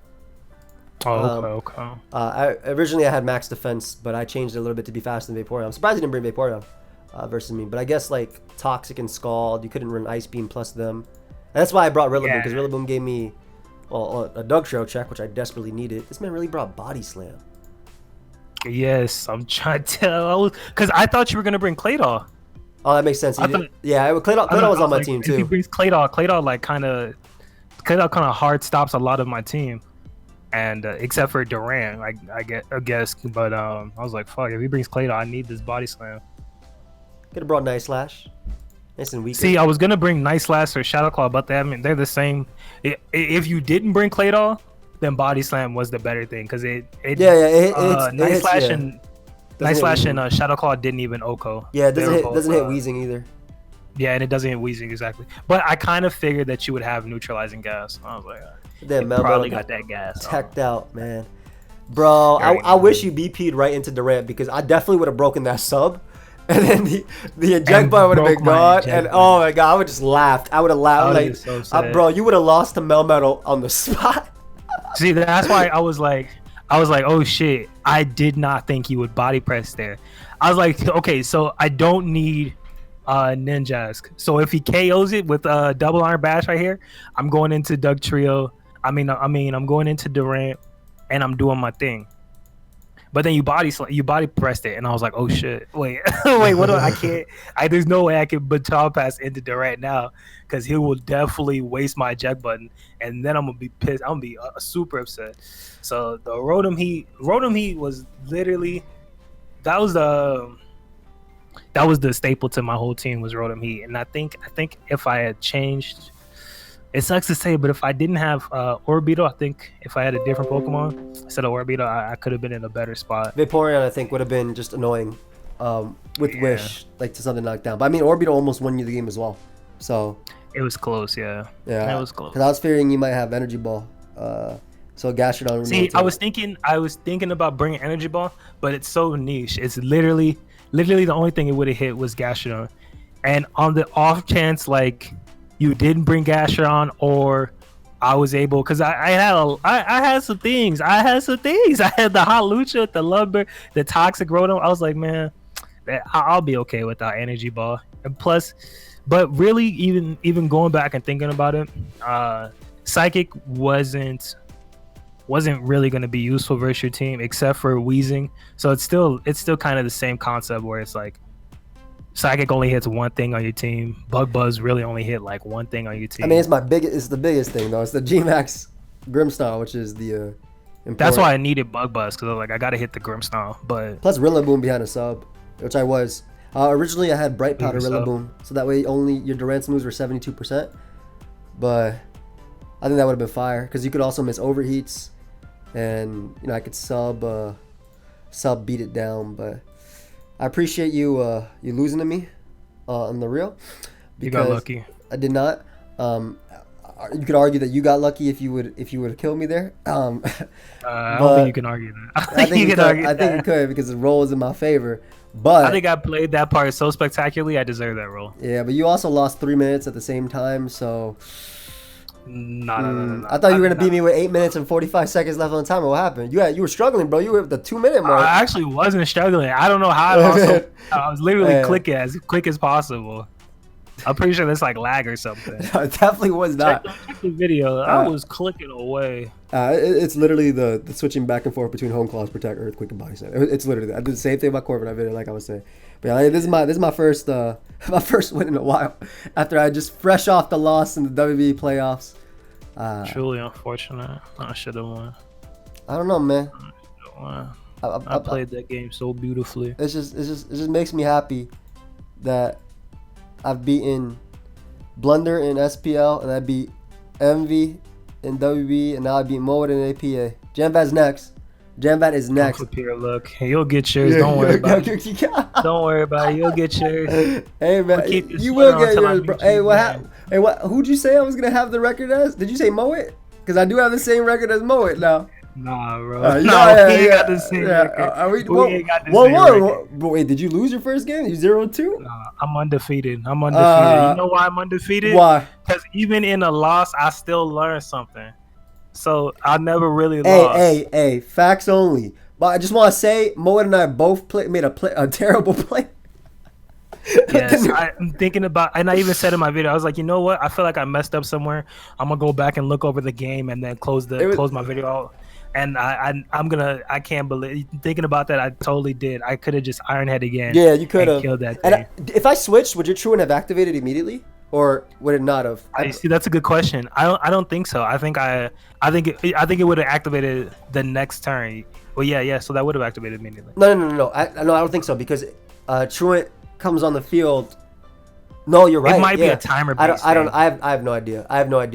Okay. Originally I had max defense, but I changed it a little bit to be faster than Vaporeon. I'm surprised you didn't bring Vaporeon versus me. But I guess like Toxic and Scald, you couldn't run Ice Beam plus them. And that's why I brought Rillaboom, because Rillaboom gave me a Dug Trail check, which I desperately needed. This man really brought Body Slam. Yes, I'm trying to tell. Because I thought you were gonna bring Claydol. Oh, that makes sense. Claydol was on my team too. If he brings Claydol like kind of hard stops a lot of my team, and except for Durant, I guess. But I was like, fuck, if he brings Claydol, I need this Body Slam. Could have brought Night Slash. Nice and weak. See, I was gonna bring Night Slash or Shadow Claw, but they're the same. If you didn't bring Claydol, then Body Slam was the better thing, because Night Slash and Shadow Claw didn't even OHKO. Yeah, it doesn't hit Weezing either. Yeah, and it doesn't hit Weezing exactly. But I kind of figured that you would have neutralizing gas. I was like, probably got that gas. Teched out, man. Bro, I wish you BP'd right into Durant, because I definitely would have broken that sub. And then the eject button would have been gone. And oh my god, I would have just laughed. I would have laughed. Bro, you would have lost to Melmetal on the spot. See, that's why I was like, oh shit, I did not think he would body press there. I was like, okay, so I don't need Ninjask. So if he KOs it with a double iron bash right here, I'm going into Doug Trio. I'm going into Durant, and I'm doing my thing. But then you body pressed it, and I was like, oh shit, wait, what do I can't? There's no way I can baton pass into Durant now, because he will definitely waste my eject button, and then I'm gonna be pissed. I'm gonna be super upset. So the Rotom Heat was literally that was the staple to my whole team, was Rotom Heat. And I think if I had changed, it sucks to say, but if I didn't have Orbeetle, I think if I had a different Pokemon instead of Orbeetle, I could have been in a better spot. Vaporeon, I think, would have been just annoying with Wish, like to something knocked down. But I mean, Orbeetle almost won you the game as well. So it was close, yeah. It was close. Because I was fearing you might have Energy Ball. So Gastrodon. See, I was thinking about bringing Energy Ball, but it's so niche. It's literally the only thing it would have hit was Gastrodon. And on the off chance, like, you didn't bring Gastrodon, or I was able, because I had some things. I had the Hot Lucha, the Lumber, the Toxic Rotom. I was like, man, I'll be okay without Energy Ball. And plus, but really, even going back and thinking about it, Psychic wasn't really going to be useful versus your team, except for Weezing. So it's still kind of the same concept, where it's like Psychic only hits one thing on your team. Bug Buzz really only hit like one thing on your team. I mean, it's the biggest thing though. It's the G-Max Grimmsnarl, which is the important. That's why I needed Bug Buzz, because I was like, I gotta hit the Grimmsnarl. But plus Rillaboom behind a sub, which I was. Originally I had Bright Powder Rillaboom, so that way only your Durant's moves were 72%. But I think that would have been fire, because you could also miss overheats, and I could sub beat it down. But I appreciate you losing to me on the real. You got lucky. I did not. You could argue that you got lucky if you would have killed me there. I don't think you can argue that. I think you could, because the roll is in my favor. But I think I played that part so spectacularly, I deserve that roll. Yeah, but you also lost 3 minutes at the same time, so. No. I thought you were gonna beat me with 8 minutes and 45 seconds left on the timer. What happened? You were struggling, bro. You were at the 2 minute mark. I actually wasn't struggling. I don't know how I lost. I was literally clicking as quick as possible. I'm pretty sure that's like lag or something. No, it definitely was not. Check the video. I was clicking away. It's literally the switching back and forth between Home Claws, Protect, Earthquake, and Body Slam. It's literally that. I did the same thing about Corbin. I did it like I was saying. But yeah, this is my first win in a while. After I just fresh off the loss in the WWE playoffs. Truly unfortunate. I should have won. I don't know, man. I played that game so beautifully. It just makes me happy that I've beaten Blunder in SPL, and I beat Envy in WB, and now I beat Moet in APA. Jambat's next. Jambat is next. Look, you'll get yours. Don't worry about it. Don't worry about it. You'll get yours. Hey man, you will get yours, bro. Hey, what happened? Hey, what? Who'd you say I was gonna have the record as? Did you say Moet? Because I do have the same record as Moet now. Nah, bro. No, we ain't got the same record. We ain't got the same record. Wait, did you lose your first game? You 0-2? Nah, I'm undefeated. You know why I'm undefeated? Why? Because even in a loss, I still learn something. So I never really lost. Hey, facts only. But I just want to say, Moet and I both made a terrible play. Yes, I'm thinking about, and I even said in my video, I was like, you know what? I feel like I messed up somewhere. I'm gonna go back and look over the game and then close my video out. And I can't believe, thinking about that, I totally did. I could have just Ironhead again. Yeah, you could have killed that thing. If I switched, would your Truant have activated immediately, or would it not have? I see. That's a good question. I don't think so. I think it would have activated the next turn. Well, yeah. So that would have activated immediately. No. I don't think so, because Truant comes on the field. No, you're right. It might be a timer. I have no idea.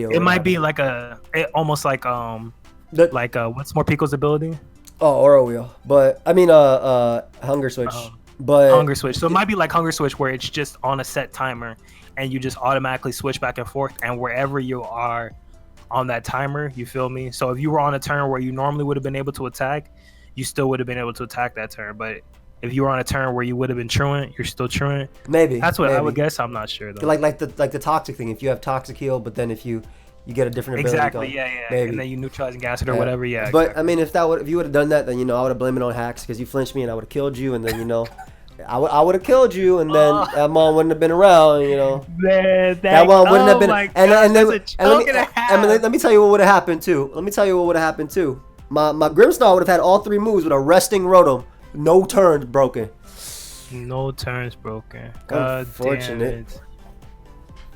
It might be like almost like what's Morpico's ability? Oh, Aura Wheel. But I mean Hunger Switch. Hunger Switch. So it might be like Hunger Switch, where it's just on a set timer and you just automatically switch back and forth, and wherever you are on that timer, you feel me? So if you were on a turn where you normally would have been able to attack, you still would have been able to attack that turn. But if you were on a turn where you would have been truant, you're still truant. Maybe. That's what I would guess. I'm not sure though. Like the toxic thing. If you have toxic heal, but then if you get a different ability. Exactly. Yeah. Maybe. And then you neutralize and gas it or whatever. Yeah. But exactly. I mean, if you would have done that, then I would have blamed it on hacks, because you flinched me and I would have killed you, and then I would have killed you, and then that mom wouldn't have been around. Man, that one wouldn't have been. And let me tell you what would have happened too. My Grimstar would have had all 3 moves with a resting Rotom, no turns broken. No turns broken. God Unfortunate. Damn it.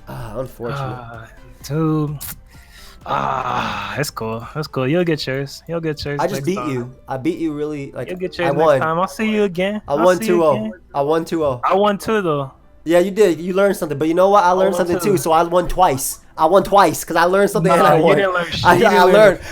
Unfortunate. Dude. That's cool. You'll get yours. I just beat you. I beat you really. Like, you'll get yours I won. next time. I'll see you again. I won 2-0. I won 2-0. I won too though. Yeah, you did. You learned something. But you know what? I learned something too. So I won twice. Because I learned something and I won. You didn't learn shit.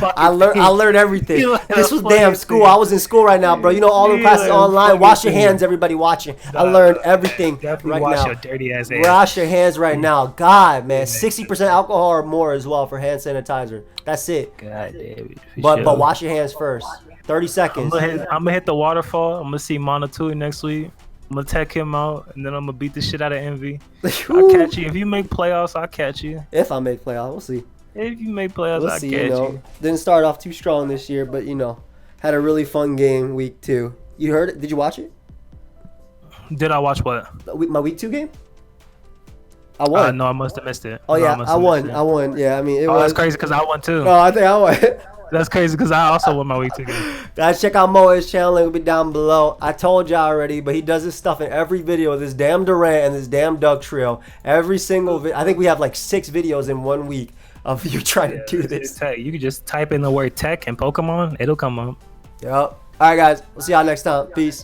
I learned everything. This was damn school. I was in school right now, bro. All the classes online. Wash your hands, everybody watching. I learned everything right wash now. Your dirty ass hands. Wash your hands right now. God, man, 60% alcohol or more as well for hand sanitizer. That's it. God damn it. But wash your hands first. 30 seconds. I'm gonna hit the waterfall. I'm gonna see Monotui next week. I'm gonna tech him out, and then I'm gonna beat the shit out of Envy. I'll catch you. If you make playoffs, I'll catch you. If I make playoffs, we'll see. If you make playoffs, I'll catch see. you. Didn't start off too strong this year, but had a really fun game week 2. You heard it? Did you watch it? Did I watch what? My week 2 game? I won. No, I must have missed it. Oh yeah, I won. Yeah, I mean it was. That's crazy because I won too. No, I think I won. That's crazy because I also won my week 2 game. Guys, check out Moet's channel. Link will be down below. I told y'all already, but he does this stuff in every video. This damn Durant and this damn Doug trio. Every single video. I think we have like 6 videos in 1 week of you trying to do this. You can just type in the word tech and Pokemon. It'll come up. Yep. All right, guys. We'll see y'all next time. Peace.